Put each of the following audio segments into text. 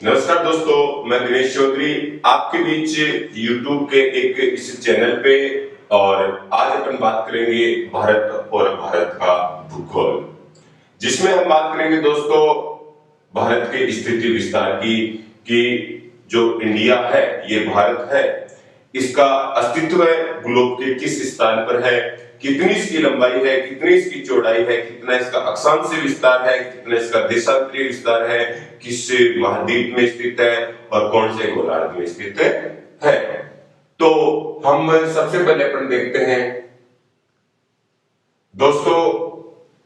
नमस्कार दोस्तों, मैं दिनेश चौधरी आपके बीच YouTube के एक इस चैनल पे। और आज अपन बात करेंगे भारत और भारत का भूगोल, जिसमें हम बात करेंगे दोस्तों भारत के स्थिति विस्तार की कि जो इंडिया है, ये भारत है, इसका अस्तित्व ग्लोब के किस स्थान पर है, कितनी इसकी लंबाई है, कितनी इसकी चौड़ाई है, कितना इसका अक्षांश विस्तार है, कितना इसका देशांतरीय विस्तार है, किस महाद्वीप में स्थित है और कौन से गोलार्ध में स्थित है। तो हम सबसे पहले अपन देखते हैं दोस्तों,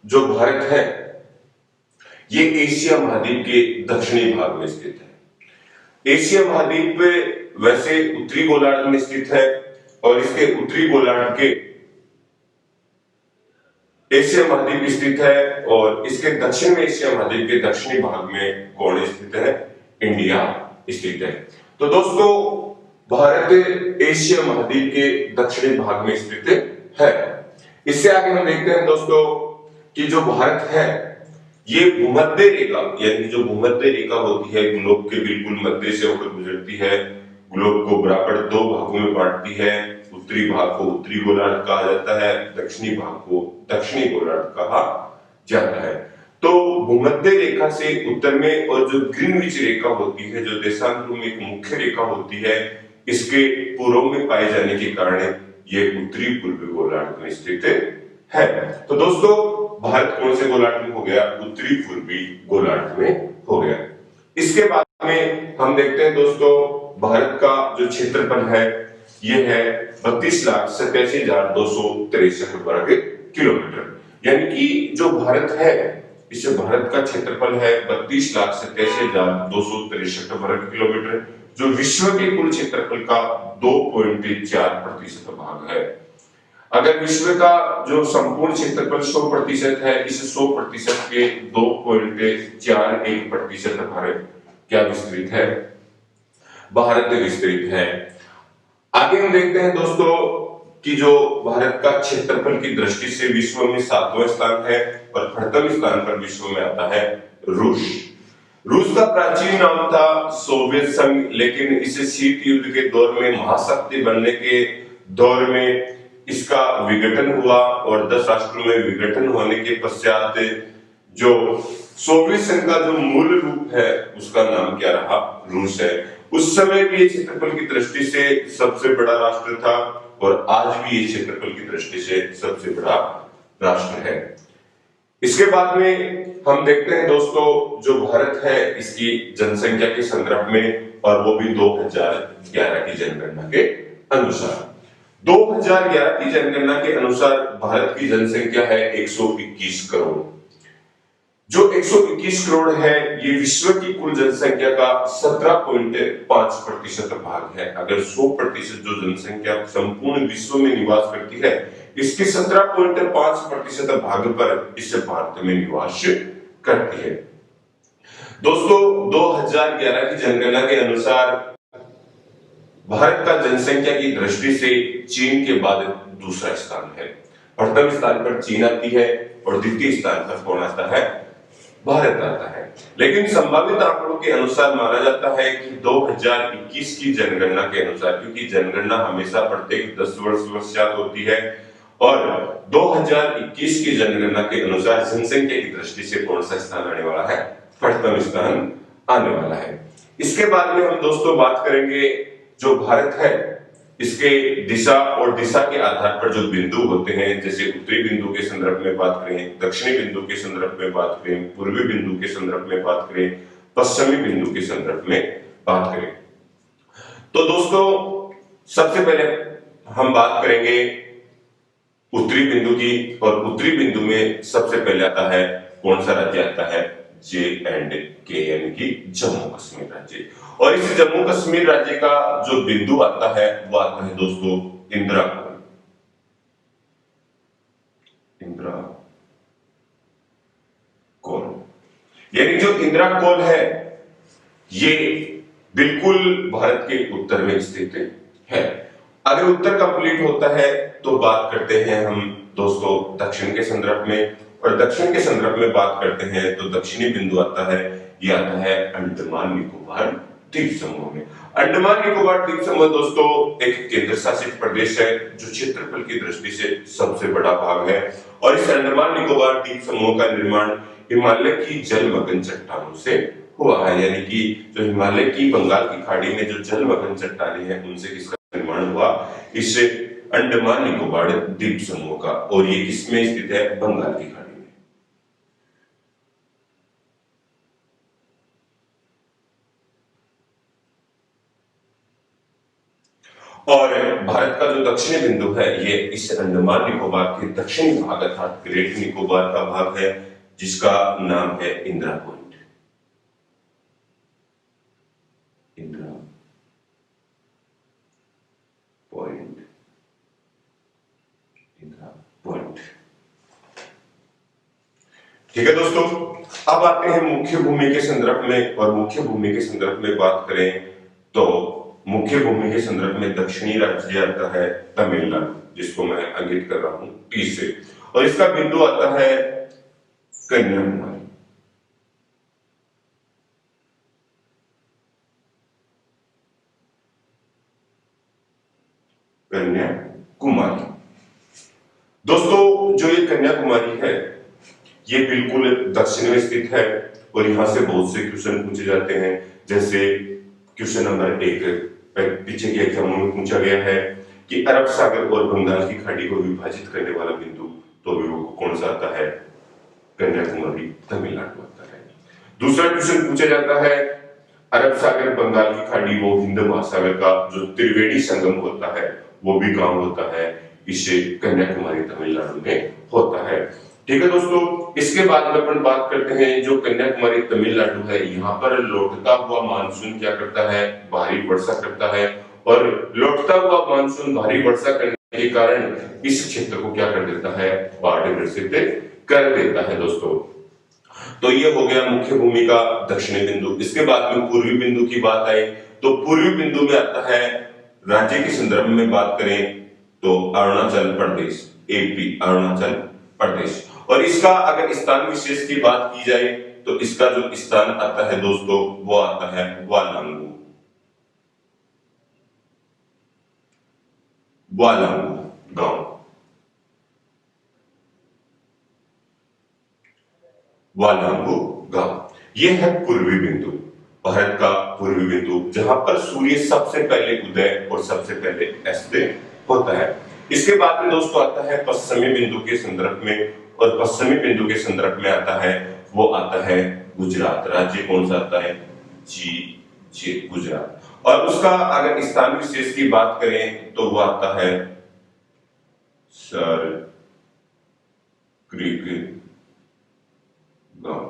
जो भारत है ये एशिया महाद्वीप के दक्षिणी भाग में स्थित है। एशिया महाद्वीप वैसे उत्तरी गोलार्ध में स्थित है और इसके उत्तरी गोलार्ध के एशिया महाद्वीप स्थित है और इसके दक्षिण में एशिया महाद्वीप के दक्षिणी भाग में कौन स्थित है? इंडिया स्थित है। तो दोस्तों भारत एशिया महाद्वीप के दक्षिणी भाग में स्थित है। इससे आगे हम देखते हैं दोस्तों कि जो भारत है ये भूमध्य रेखा, यानी जो भूमध्य रेखा होती है ग्लोब के बिल्कुल मध्य से होकर गुजरती है, ग्लोब को बराबर दो भागों में बांटती है। उत्तरी भाग को उत्तरी गोलार्ध कहा जाता है, दक्षिणी भाग को दक्षिणी गोलार्ध कहा जाता है। तो भूमध्य रेखा से उत्तर में और जो ग्रीनविच रेखा होती है, जो देशांतरों में एक मुख्य रेखा होती है, इसके पूर्व में पाए जाने के कारण ये उत्तरी पूर्वी गोलार्ध में स्थित है। तो दोस्तों भारत कौन से गोलार्ध में हो गया? उत्तरी पूर्वी गोलार्ध में हो गया। इसके बाद में हम देखते हैं दोस्तों भारत का जो क्षेत्रफल है ये है 32,87,263 वर्ग किलोमीटर। यानी कि जो भारत है, इस भारत का क्षेत्रफल है 32,87,263 वर्ग किलोमीटर, जो विश्व के कुल क्षेत्रफल का 2.4% भाग है। अगर विश्व का जो संपूर्ण क्षेत्रफल 100% है, इस 100% के 2.41% भारत क्या विस्तृत है? भारत विस्तृत है। आगे हम देखते हैं दोस्तों कि जो भारत का क्षेत्रफल की दृष्टि से विश्व में 7वां स्थान है और प्रथम स्थान पर विश्व में आता है रूस। रूस का प्राचीन नाम था सोवियत संघ, लेकिन इसे शीत युद्ध के दौर में महाशक्ति बनने के दौर में इसका विघटन हुआ और 10 राष्ट्रों में विघटन होने के पश्चात जो सोवियत संघ का जो मूल रूप है उसका नाम क्या रहा? रूस है। उस समय भी ये क्षेत्रफल की दृष्टि से सबसे बड़ा राष्ट्र था और आज भी ये क्षेत्रफल की दृष्टि से सबसे बड़ा राष्ट्र है। इसके बाद में हम देखते हैं दोस्तों जो भारत है इसकी जनसंख्या के संदर्भ में, और वो भी 2011 की जनगणना के अनुसार। 2011 की जनगणना के अनुसार भारत की जनसंख्या है 121 करोड़। जो 121 करोड़ है ये विश्व की कुल जनसंख्या का 17.5% भाग है। अगर 100% जो जनसंख्या संपूर्ण विश्व में निवास करती है, इसके 17.5% भाग पर इस भारत में निवास करती है। दोस्तों 2011 की जनगणना के अनुसार भारत का जनसंख्या की दृष्टि से चीन के बाद दूसरा स्थान है। प्रथम स्थान पर चीन आती है और द्वितीय स्थान पर कौन आता है? भारत आता है। लेकिन संभावित आंकड़ों के अनुसार माना जाता है कि 2021 की जनगणना के अनुसार, क्योंकि जनगणना हमेशा प्रत्येक 10 वर्ष पश्चात होती है, और 2021 की जनगणना के अनुसार जनसंख्या की दृष्टि से कौन सा स्थान आने वाला है? प्रथम स्थान आने वाला है। इसके बाद में हम दोस्तों बात करेंगे जो भारत है इसके दिशा और दिशा के आधार पर जो बिंदु होते हैं, जैसे उत्तरी बिंदु के संदर्भ में बात करें, दक्षिणी बिंदु के संदर्भ में बात करें, पूर्वी बिंदु के संदर्भ में बात करें, पश्चिमी बिंदु के संदर्भ में बात करें। तो दोस्तों सबसे पहले हम बात करेंगे उत्तरी बिंदु की, और उत्तरी बिंदु में सबसे पहले आता है कौन सा राज्य आता है? J&K, यानी कि जम्मू कश्मीर राज्य। और इस जम्मू कश्मीर राज्य का जो बिंदु आता है वो आता है दोस्तों इंदिरा कोल। यानी जो इंदिरा कोल है ये बिल्कुल भारत के उत्तर में स्थित है। अगर उत्तर कंप्लीट होता है तो बात करते हैं हम दोस्तों दक्षिण के संदर्भ में, और दक्षिण के संदर्भ में बात करते हैं तो दक्षिणी बिंदु आता है ये आता है अंडमान निकोबार द्वीप समूह में। अंडमान निकोबार द्वीप समूह दोस्तों एक केंद्र शासित प्रदेश है जो क्षेत्रफल की दृष्टि से सबसे बड़ा भाग है, और इस अंडमान निकोबार द्वीप समूह का निर्माण हिमालय की जलमग्न चट्टानों से हुआ है, यानी कि जो हिमालय की बंगाल की खाड़ी में जो जलमग्न चट्टानें हैं उनसे इसका निर्माण हुआ, इससे अंडमान निकोबार द्वीप समूह का। और ये किसमें स्थित है? बंगाल की खाड़ी में। और भारत का जो दक्षिणी बिंदु है ये इस अंडमान निकोबार के दक्षिणी भाग अर्थात ग्रेट निकोबार का भाग है, जिसका नाम है Indira point. Indira point, Indira point. ठीक है दोस्तों, अब आते हैं मुख्य भूमि के संदर्भ में। और मुख्य भूमि के संदर्भ में बात करें तो मुख्य भूमि के संदर्भ में दक्षिणी राज्य आता है तमिलनाडु, जिसको मैं अंकित कर रहा हूं टी से, और इसका बिंदु आता है कन्याकुमारी। कन्याकुमारी दोस्तों, जो ये कन्याकुमारी है ये बिल्कुल दक्षिण में स्थित है, और यहां से बहुत से क्वेश्चन पूछे जाते हैं। जैसे क्वेश्चन नंबर 1 पीछे के एग्जाम में पूछा गया है कि अरब सागर और बंगाल की खाड़ी को विभाजित करने वाला बिंदु तो भी वो कौन सा आता है? कन्याकुमारी, तमिलनाडु आता है। दूसरा क्वेश्चन पूछा जाता है अरब सागर बंगाल की खाड़ी वो हिंद महासागर का जो त्रिवेणी संगम होता है वो भी कहां होता है? इसे कन्याकुमारी तमिलनाडु में होता है। ठीक है दोस्तों, इसके बाद में अपन बात करते हैं जो कन्याकुमारी तमिलनाडु है, यहाँ पर लौटता हुआ मानसून क्या करता है? भारी वर्षा करता है, और लौटता हुआ मानसून भारी वर्षा करने के कारण इस क्षेत्र को क्या कर देता है? बाढ़ ग्रसित कर देता है दोस्तों। तो ये हो गया मुख्य भूमि का दक्षिणी बिंदु। इसके बाद में पूर्वी बिंदु की बात आई तो पूर्वी बिंदु में आता है, राज्य के संदर्भ में बात करें तो अरुणाचल प्रदेश, एपी, अरुणाचल प्रदेश। और इसका अगर स्थान विशेष की बात की जाए तो इसका जो स्थान आता है दोस्तों वो आता है वालांगू। वालांगू गांव, वालांगू गांव, यह है पूर्वी बिंदु, भारत का पूर्वी बिंदु, जहां पर सूर्य सबसे पहले उदय और सबसे पहले अस्त होता है। इसके बाद में दोस्तों आता है पश्चिमी बिंदु के संदर्भ में, और पश्चिमी बिंदु के संदर्भ में आता है वो आता है गुजरात। राज्य कौन सा आता है? जी गुजरात। और उसका अगर स्थान विशेष की बात करें तो वो आता है सर क्रीक गांव।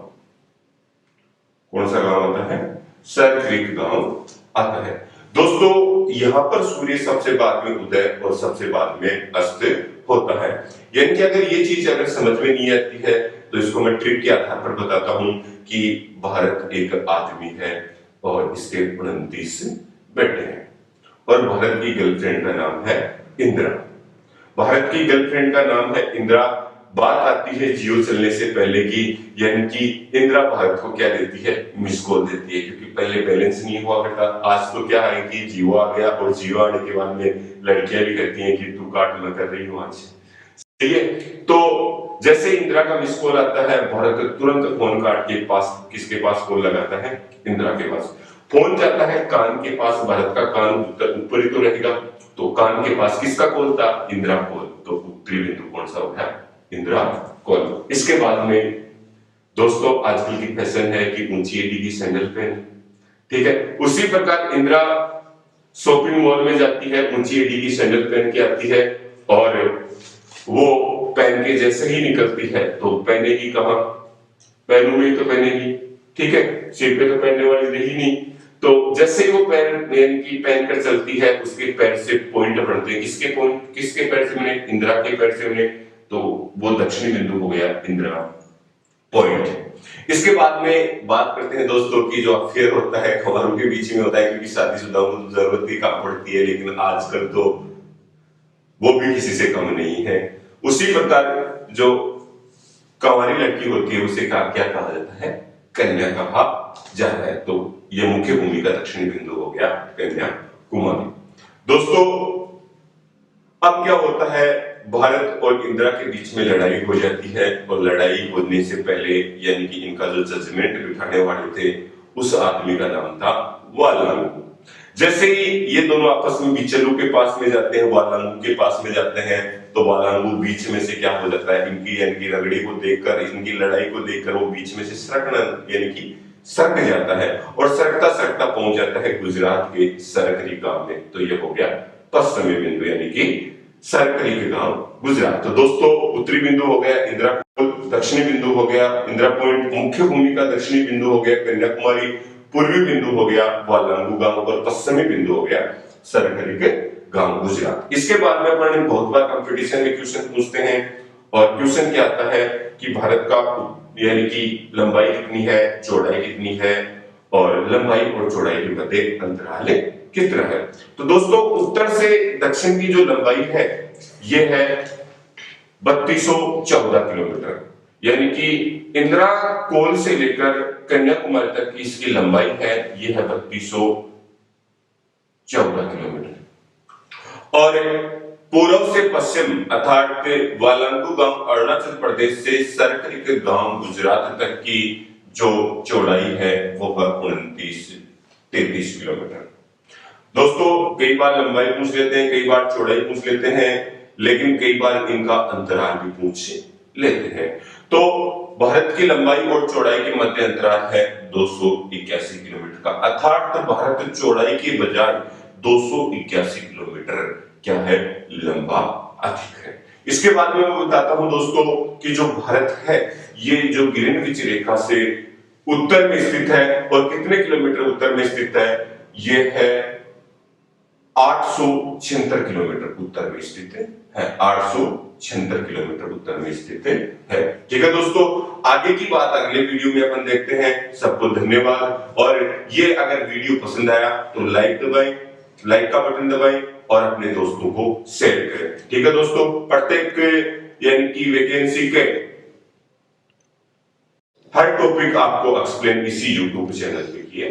कौन सा गांव आता है? सर क्रीक गांव आता है। दोस्तों यहां पर सूर्य सबसे बाद में उदय और सबसे बाद में अस्त होता है। यानी कि अगर ये चीज अगर समझ में नहीं आती है तो इसको मैं ट्रिक के आधार पर बताता हूं कि भारत एक आदमी है और इसके 29 बेटे हैं, और भारत की गर्लफ्रेंड का नाम है इंदिरा। भारत की गर्लफ्रेंड का नाम है इंदिरा। बात आती है जियो चलने से पहले की, यानी कि इंदिरा भारत को क्या देती है? मिस कॉल देती है, क्योंकि पहले बैलेंस नहीं हुआ करता। आज तो क्या है कि जियो आ गया, और जियो आने के बाद में लड़कियां भी कहती हैं कि तू काट, मैं कर रही हूं आज। ठीक है, तो जैसे इंदिरा का मिस कॉल आता है भारत तुरंत फोन काट के पास किसके पास कॉल लगाता है? इंदिरा के पास। फोन जाता है कान के पास, भारत का कान ऊपर ही तो रहेगा, तो कान के पास किसका कॉल था? इंदिरा कॉल। तो उत्तरी बिंदु कौन सा हो गया? इंदिरा कॉल। इसके बाद में दोस्तों आजकल की फैशन है कि ऊंची एडी की सैंडल पहन, ठीक है, उसी प्रकार इंदिरा शॉपिंग मॉल में जाती है, ऊंची एडी की सैंडल पहन के आती है, और वो पहन के जैसे ही निकलती है तो पहनेगी कहां? पैरों में ही तो पहनेगी, ठीक है, सिर पे तो पहनने वाली रही नहीं। तो जैसे ही वो पैर यानी कि पहन कर चलती है उसके पैर से पॉइंट बढ़ते हैं। किसके पॉइंट? किसके पैर से बने? इंदिरा के पैर से बने। तो वो दक्षिणी बिंदु हो गया इंदिरा पॉइंट। इसके बाद में बात करते हैं दोस्तों की जो अफेयर होता है खबरों के बीच में होता है, क्योंकि शादीशुदा को तो जरूरत ही कम पड़ती है, लेकिन आजकल तो वो भी किसी से कम नहीं है। उसी प्रकार जो कंवारी लड़की होती है उसे क्या कहा जाता है? कन्या कहा जाता है। तो यह मुख्य भूमि का दक्षिणी बिंदु हो गया कन्याकुमारी। दोस्तों अब क्या होता है, भारत और इंदिरा के बीच में लड़ाई हो जाती है और लड़ाई होने से पहले यानी कि इनका जो जजमेंट बिठाने वाले थे उस आदमी का नाम था वालांगू। जैसे ही ये दोनों आपस में बिचलू के पास में जाते हैं, वालांगू के पास में जाते हैं, तो वालांगू बीच में से क्या हो जाता है, इनकी रगड़ी को देखकर, इनकी लड़ाई को देखकर वो बीच में से सरकना यानी कि सरक जाता है और सरकता सरकता पहुंच जाता है गुजरात के सरकरी गांव में। तो ये हो गया पश्चिमी बिंदु यानी कि सरकरी के गांव गुजरात। तो दोस्तों उत्तरी बिंदु हो गया इंदिरा, दक्षिणी बिंदु हो गया इंदिरा पॉइंट, मुख्य भूमि का दक्षिणी बिंदु हो गया कन्याकुमारी, पूर्वी बिंदु हो गया वालांगू गांव और पश्चिमी बिंदु हो गया सरकरी के गांव गुजरात। इसके बाद में अपन बहुत बार कंपटीशन में क्वेश्चन पूछते हैं और क्वेश्चन क्या आता है कि भारत का यानी कि लंबाई कितनी है, चौड़ाई कितनी है और लंबाई और चौड़ाई के मध्य अंतराल कितना है। तो दोस्तों उत्तर से दक्षिण की जो लंबाई है ये है 3214 किलोमीटर, यानी कि इंदिरा कोल से लेकर कन्याकुमारी तक की इसकी लंबाई है ये है 3214 किलोमीटर। और पूर्व से पश्चिम अर्थात वालांगू गांव अरुणाचल प्रदेश से सरकरी के गांव गुजरात तक की जो चौड़ाई है वो 29-33 किलोमीटर। दोस्तों कई बार लंबाई पूछ लेते हैं, कई बार चौड़ाई पूछ लेते हैं, लेकिन कई बार इनका अंतराल भी पूछ लेते हैं। तो भारत की लंबाई और चौड़ाई के मध्य अंतराल है 281 किलोमीटर का, अर्थात भारत चौड़ाई के बजाय 281 किलोमीटर क्या है लंबा अधिक है। इसके बाद में मैं बताता हूं दोस्तों कि जो भारत है ये जो ग्रीनविच रेखा से उत्तर में स्थित है और कितने किलोमीटर उत्तर में स्थित है, ये है 876 किलोमीटर उत्तर में स्थित है 876 किलोमीटर उत्तर में स्थित है। ठीक है दोस्तों, आगे की बात अगले वीडियो में अपन देखते हैं। सबको धन्यवाद। और ये अगर वीडियो पसंद आया तो लाइक दबाएं, लाइक का बटन दबाएं और अपने दोस्तों को शेयर करें। ठीक है दोस्तों, प्रत्येक यानी कि वैकेंसी के हर टॉपिक आपको एक्सप्लेन इसी यूट्यूब चैनल पे किए